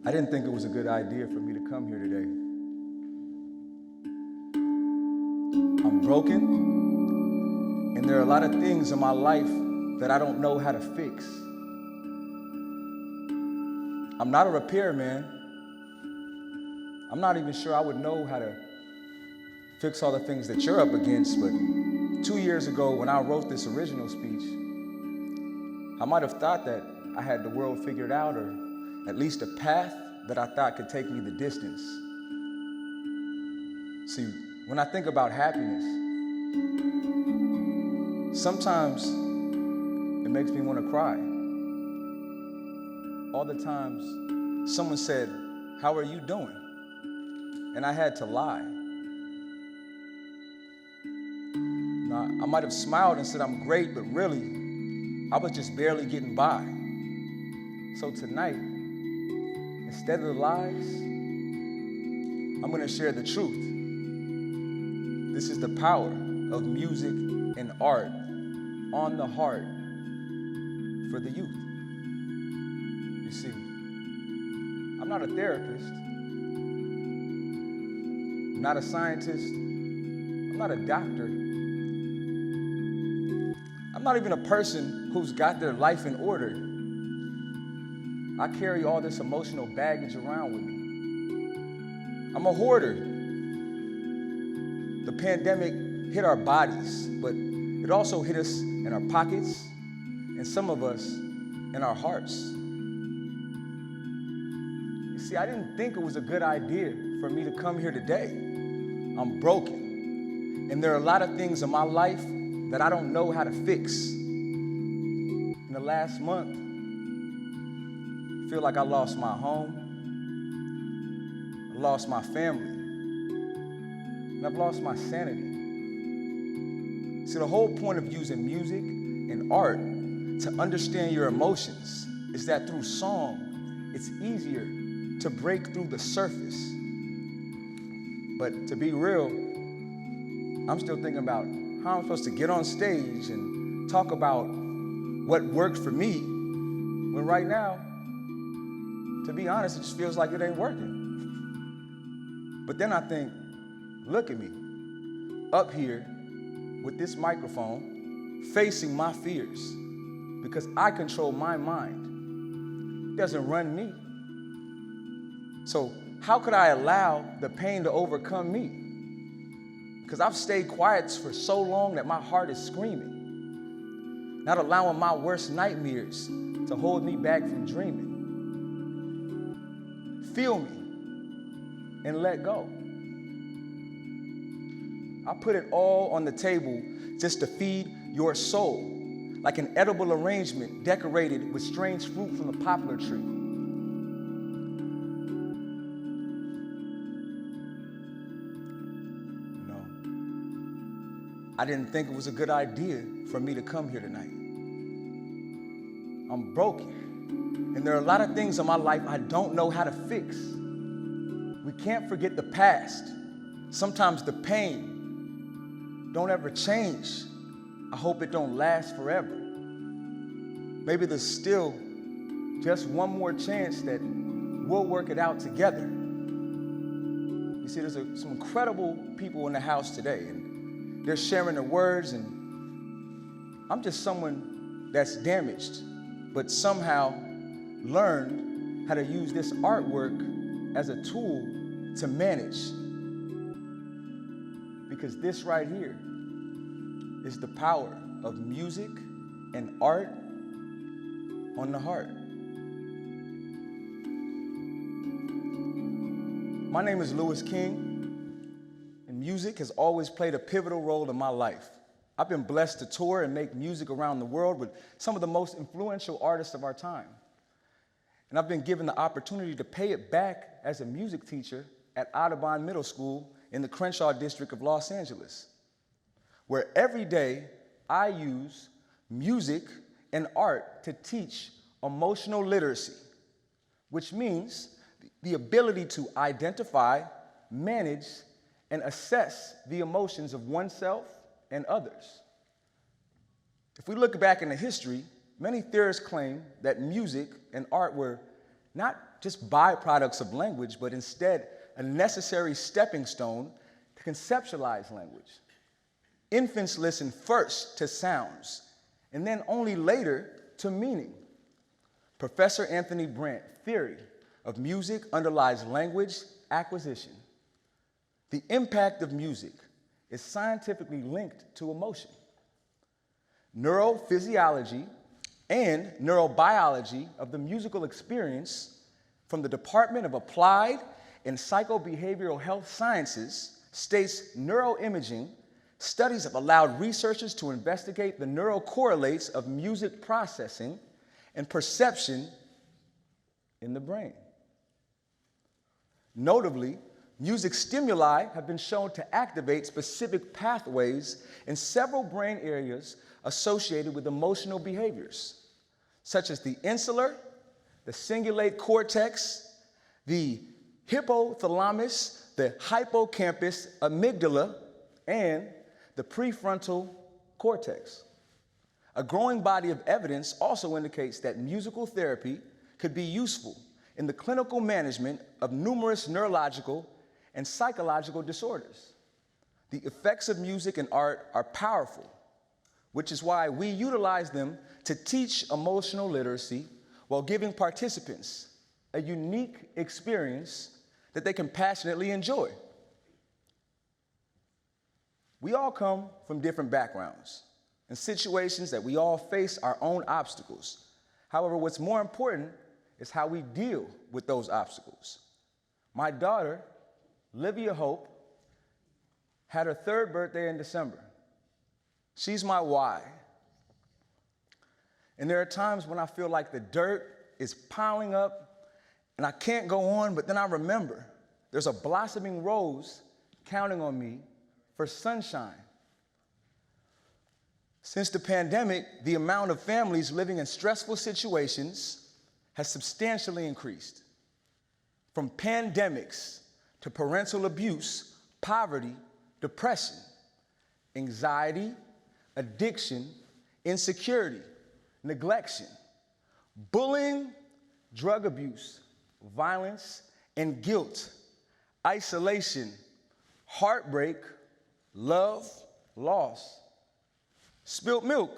I didn't think it was a good idea for me to come here today. I'm broken, and there are a lot of things in my life that I don't know how to fix. I'm not a repairman. I'm not even sure I would know how to fix all the things that you're up against, but 2 years ago when I wrote this original speech, I might have thought that I had the world figured out, or at least a path that I thought could take me the distance. See, when I think about happiness, sometimes it makes me want to cry. All the times someone said, "How are you doing?" And I had to lie. Now, I might have smiled and said I'm great, but really, I was just barely getting by. So tonight, instead of the lies, I'm going to share the truth. This is the power of music and art on the heart for the youth. You see, I'm not a therapist, I'm not a scientist, I'm not a doctor. I'm not even a person who's got their life in order. I carry all this emotional baggage around with me. I'm a hoarder. The pandemic hit our bodies, but it also hit us in our pockets, and some of us in our hearts. You see, I didn't think it was a good idea for me to come here today. I'm broken, and there are a lot of things in my life that I don't know how to fix. In the last month, I feel like I lost my home, I lost my family, and I've lost my sanity. See, the whole point of using music and art to understand your emotions is that through song, it's easier to break through the surface. But to be real, I'm still thinking about how I'm supposed to get on stage and talk about what worked for me, when right now, to be honest, it just feels like it ain't working. But then I think, look at me, up here with this microphone, facing my fears, because I control my mind. It doesn't run me. So how could I allow the pain to overcome me? Because I've stayed quiet for so long that my heart is screaming, not allowing my worst nightmares to hold me back from dreaming. Feel me and let go. I put it all on the table just to feed your soul, like an edible arrangement decorated with strange fruit from the poplar tree. I didn't think it was a good idea for me to come here tonight. I'm broken, and there are a lot of things in my life I don't know how to fix. We can't forget the past. Sometimes the pain don't ever change. I hope it don't last forever. Maybe there's still just one more chance that we'll work it out together. You see, there's some incredible people in the house today, and they're sharing their words, and I'm just someone that's damaged, but somehow learned how to use this artwork as a tool to manage. Because this right here is the power of music and art on the heart. My name is Louis King. Music has always played a pivotal role in my life. I've been blessed to tour and make music around the world with some of the most influential artists of our time. And I've been given the opportunity to pay it back as a music teacher at Audubon Middle School in the Crenshaw district of Los Angeles, where every day I use music and art to teach emotional literacy, which means the ability to identify, manage, and assess the emotions of oneself and others. If we look back into history, many theorists claim that music and art were not just byproducts of language, but instead a necessary stepping stone to conceptualize language. Infants listen first to sounds, and then only later to meaning. Professor Anthony Brandt theory of music underlies language acquisition. The impact of music is scientifically linked to emotion. Neurophysiology and neurobiology of the musical experience from the Department of Applied and Psychobehavioral Health Sciences states neuroimaging studies have allowed researchers to investigate the neurocorrelates of music processing and perception in the brain. Notably, music stimuli have been shown to activate specific pathways in several brain areas associated with emotional behaviors, such as the insular, the cingulate cortex, the hypothalamus, the hippocampus, amygdala, and the prefrontal cortex. A growing body of evidence also indicates that musical therapy could be useful in the clinical management of numerous neurological and psychological disorders. The effects of music and art are powerful, which is why we utilize them to teach emotional literacy while giving participants a unique experience that they can passionately enjoy. We all come from different backgrounds and situations that we all face our own obstacles. However, what's more important is how we deal with those obstacles. My daughter, Livia Hope, had her 3rd birthday in December. She's my why. And there are times when I feel like the dirt is piling up and I can't go on, but then I remember there's a blossoming rose counting on me for sunshine. Since the pandemic, the amount of families living in stressful situations has substantially increased. From pandemics to parental abuse, poverty, depression, anxiety, addiction, insecurity, neglection, bullying, drug abuse, violence, and guilt, isolation, heartbreak, love, loss, spilt milk,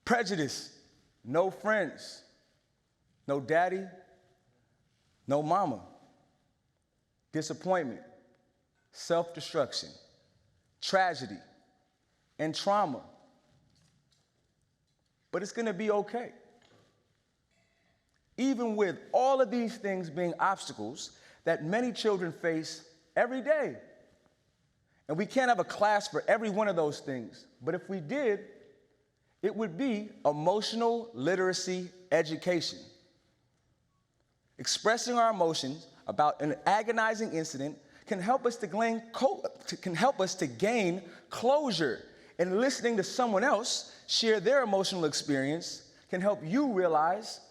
prejudice, no friends, no daddy, no mama, disappointment, self-destruction, tragedy, and trauma. But it's gonna be okay. Even with all of these things being obstacles that many children face every day. And we can't have a class for every one of those things, but if we did, it would be emotional literacy education. Expressing our emotions about an agonizing incident can help us to gain closure, and listening to someone else share their emotional experience can help you realize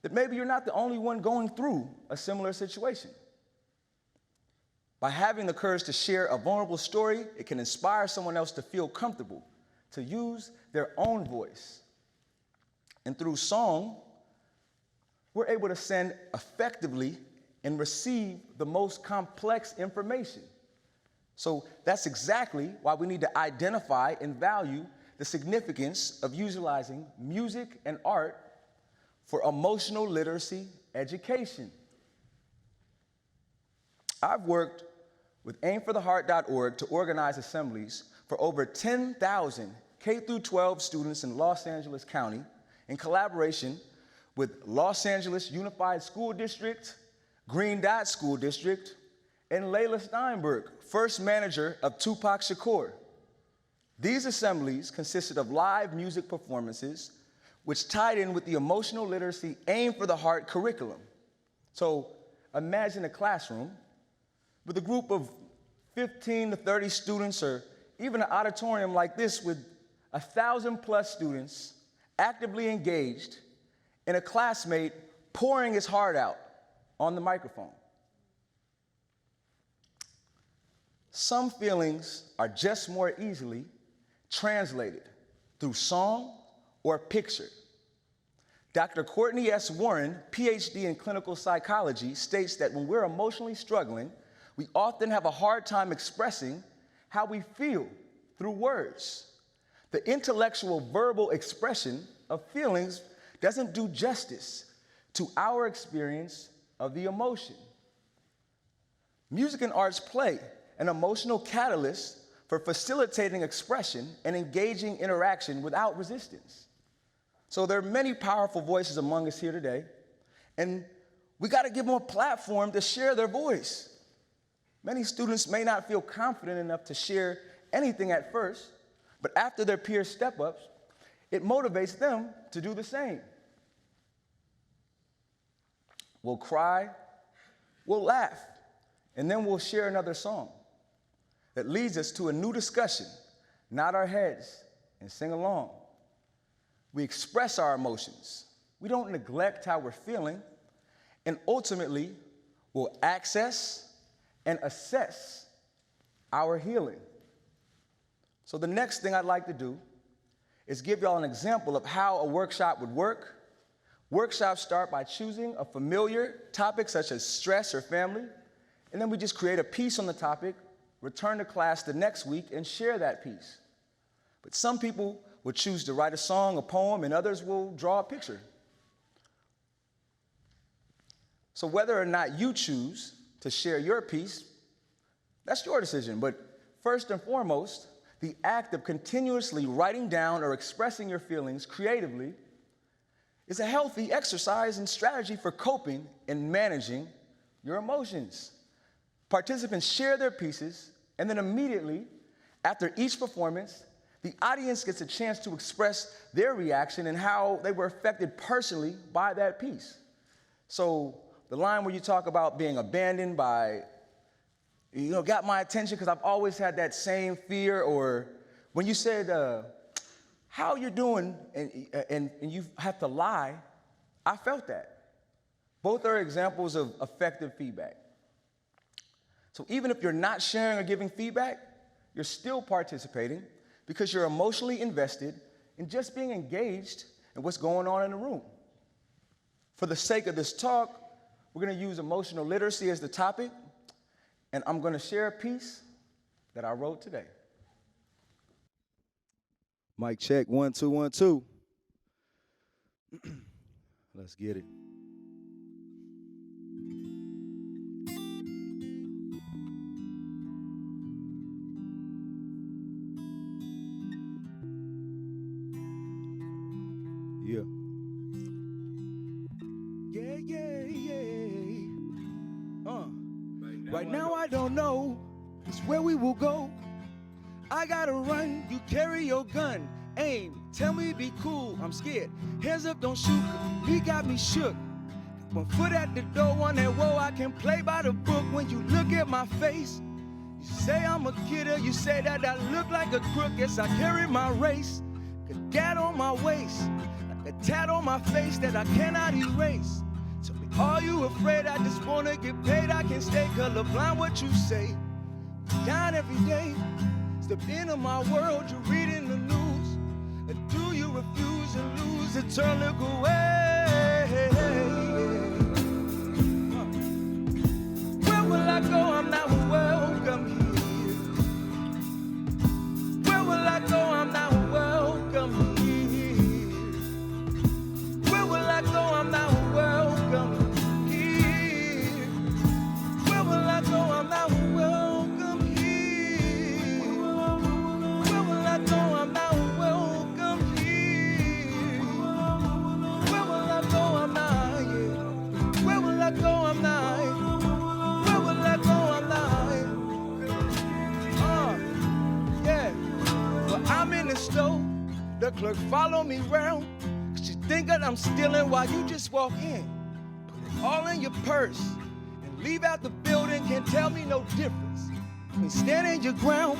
that maybe you're not the only one going through a similar situation. By having the courage to share a vulnerable story, it can inspire someone else to feel comfortable, to use their own voice. And through song, we're able to send effectively and receive the most complex information. So that's exactly why we need to identify and value the significance of utilizing music and art for emotional literacy education. I've worked with aimfortheheart.org to organize assemblies for over 10,000 K-12 students in Los Angeles County in collaboration with Los Angeles Unified School District, Green Dot School District, and Layla Steinberg, first manager of Tupac Shakur. These assemblies consisted of live music performances which tied in with the emotional literacy Aim for the Heart curriculum. So imagine a classroom with a group of 15 to 30 students, or even an auditorium like this with 1,000+ students actively engaged, and a classmate pouring his heart out on the microphone. Some feelings are just more easily translated through song or picture. Dr. Courtney S. Warren, PhD in clinical psychology, states that when we're emotionally struggling, we often have a hard time expressing how we feel through words. The intellectual verbal expression of feelings doesn't do justice to our experience of the emotion. Music and arts play an emotional catalyst for facilitating expression and engaging interaction without resistance. So there are many powerful voices among us here today, and we got to give them a platform to share their voice. Many students may not feel confident enough to share anything at first, but after their peer step-ups, it motivates them to do the same. We'll cry, we'll laugh, and then we'll share another song that leads us to a new discussion, nod our heads, and sing along. We express our emotions. We don't neglect how we're feeling, and ultimately, we'll access and assess our healing. So the next thing I'd like to do is give y'all an example of how a workshop would work. Workshops start by choosing a familiar topic such as stress or family, and then we just create a piece on the topic, return to class the next week, and share that piece. But some people will choose to write a song, a poem, and others will draw a picture. So whether or not you choose to share your piece, that's your decision. But first and foremost, the act of continuously writing down or expressing your feelings creatively is a healthy exercise and strategy for coping and managing your emotions. Participants share their pieces, and then immediately after each performance, the audience gets a chance to express their reaction and how they were affected personally by that piece. So the line where you talk about being abandoned by, got my attention because I've always had that same fear, or when you said, how you're doing, and you have to lie, I felt that. Both are examples of effective feedback. So even if you're not sharing or giving feedback, you're still participating because you're emotionally invested in just being engaged in what's going on in the room. For the sake of this talk, we're going to use emotional literacy as the topic, and I'm going to share a piece that I wrote today. Mic check, 1, 2, 1, 2. Let's get it. Yeah. Right now I don't know just where we will go. I gotta run, you carry your gun. Aim, tell me be cool, I'm scared. Hands up, don't shoot, he got me shook. 1 foot at the door, on that whoa, I can play by the book. When you look at my face, you say I'm a kidder, you say that I look like a crook. Yes, I carry my race, a gat on my waist, like a tat on my face that I cannot erase. Tell me, are you afraid? I just wanna get paid, I can stay colorblind, what you say. Down every day, step into my world, you're reading the news. Do you refuse and lose and turn, look away? Where will I go? I'm not welcome here. Where will I go? I'm not welcome here. Where will I go? I'm not welcome here. Where will I go? I'm not welcome here. Where will I go? I'm not welcome here. Where will I go? I'm not here. Where will I go? I'm not. Where will I go? I'm not. Yeah. Well, I'm in the store. The clerk follow me round. She think that I'm stealing while you just walk in. Put it all in your purse and leave out the building. Can't tell me no difference between standing your ground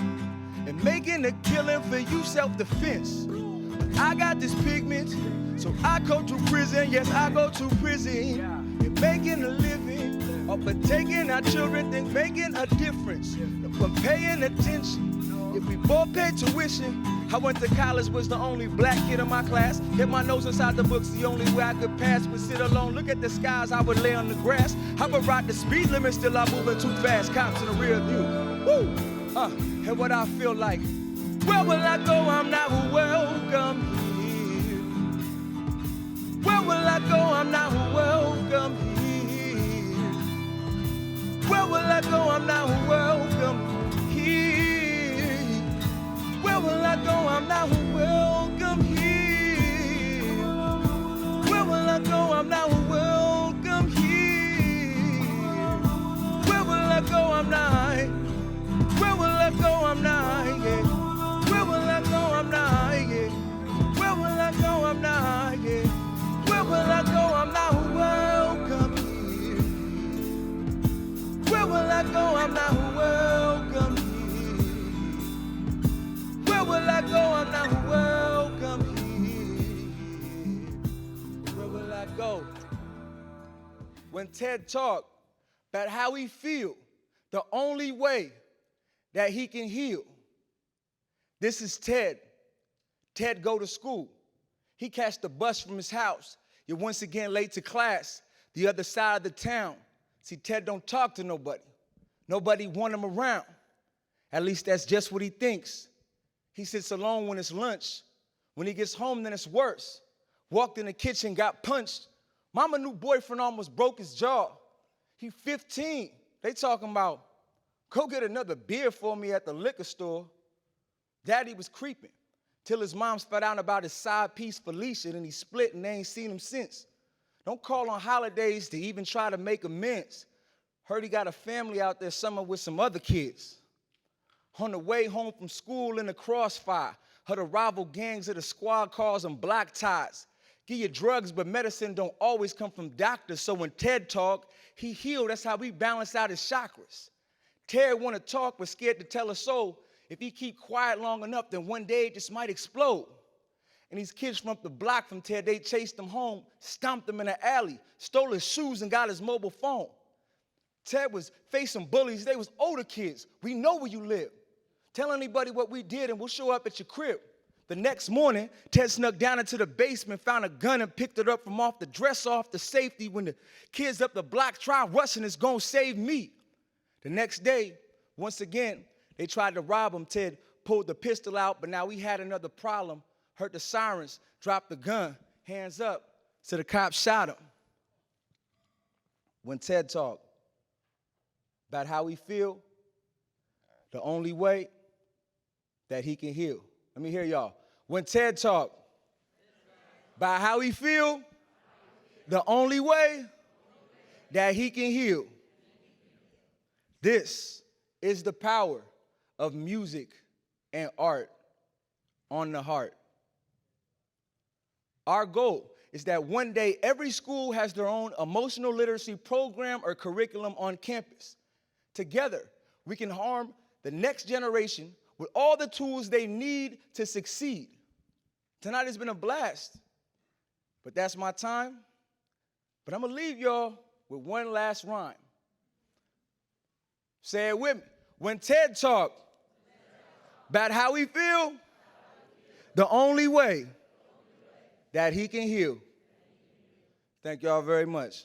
and making a killing for you self-defense. But I got this pigment, so I go to prison. Yes, I go to prison. And making a living, or but taking our children, think making a difference. From paying attention, if we both pay tuition, I went to college, was the only black kid in my class. Hit my nose inside the books, the only way I could pass was sit alone. Look at the skies, I would lay on the grass. I would ride the speed limit, still I'm moving too fast. Cops in the rear view. Woo! And what I feel like. Where will I go? I'm not welcome here. Where will I go? I'm not welcome here. Where will I go? I'm not welcome here. Where will I go? I'm not welcome here. Where will I go? I'm not welcome here. Where will I go? I'm not. Where will I go? I'm not. Yeah. Where will I go? I'm not. Yeah. Where will I go? I'm not. Yeah. Where will I go? I'm not welcome here. Where will I go? I'm not welcome here. Where will I go? I'm not welcome here. Where will I go? When Ted talked about how he feel, the only way that he can heal. This is Ted. Ted go to school. He catch the bus from his house. You're once again late to class, the other side of the town. See, Ted don't talk to nobody. Nobody want him around. At least that's just what he thinks. He sits alone when it's lunch. When he gets home, then it's worse. Walked in the kitchen, got punched. Mama new boyfriend almost broke his jaw. He 15. They talking about, go get another beer for me at the liquor store. Daddy was creeping till his mom found out about his side piece, Felicia, and he split and they ain't seen him since. Don't call on holidays to even try to make amends. Heard he got a family out there somewhere with some other kids. On the way home from school in the crossfire, heard the rival gangs of the squad cars and black ties. Give you drugs, but medicine don't always come from doctors. So when Ted talk, he healed. That's how we balance out his chakras. Ted want to talk, but scared to tell a soul. If he keep quiet long enough, then one day it just might explode. And these kids from up the block from Ted, they chased him home, stomped him in the alley, stole his shoes and got his mobile phone. Ted was facing bullies. They was older kids. We know where you live. Tell anybody what we did and we'll show up at your crib. The next morning, Ted snuck down into the basement, found a gun and picked it up from off the dresser off the safety. When the kids up the block try rushing, it's gonna save me. The next day, once again, they tried to rob him. Ted pulled the pistol out, but now we had another problem. Heard the sirens, dropped the gun, hands up, so the cops shot him. When Ted talked about how he feel, the only way that he can heal. Let me hear y'all. When Ted talked about how he feel, the only way that he can heal. This is the power of music and art on the heart. Our goal is that one day every school has their own emotional literacy program or curriculum on campus. Together, we can arm the next generation with all the tools they need to succeed. Tonight has been a blast, but that's my time. But I'm gonna leave y'all with one last rhyme. Say it with me. When Ted talked about how he feel, the only way that he can heal. Thank y'all very much.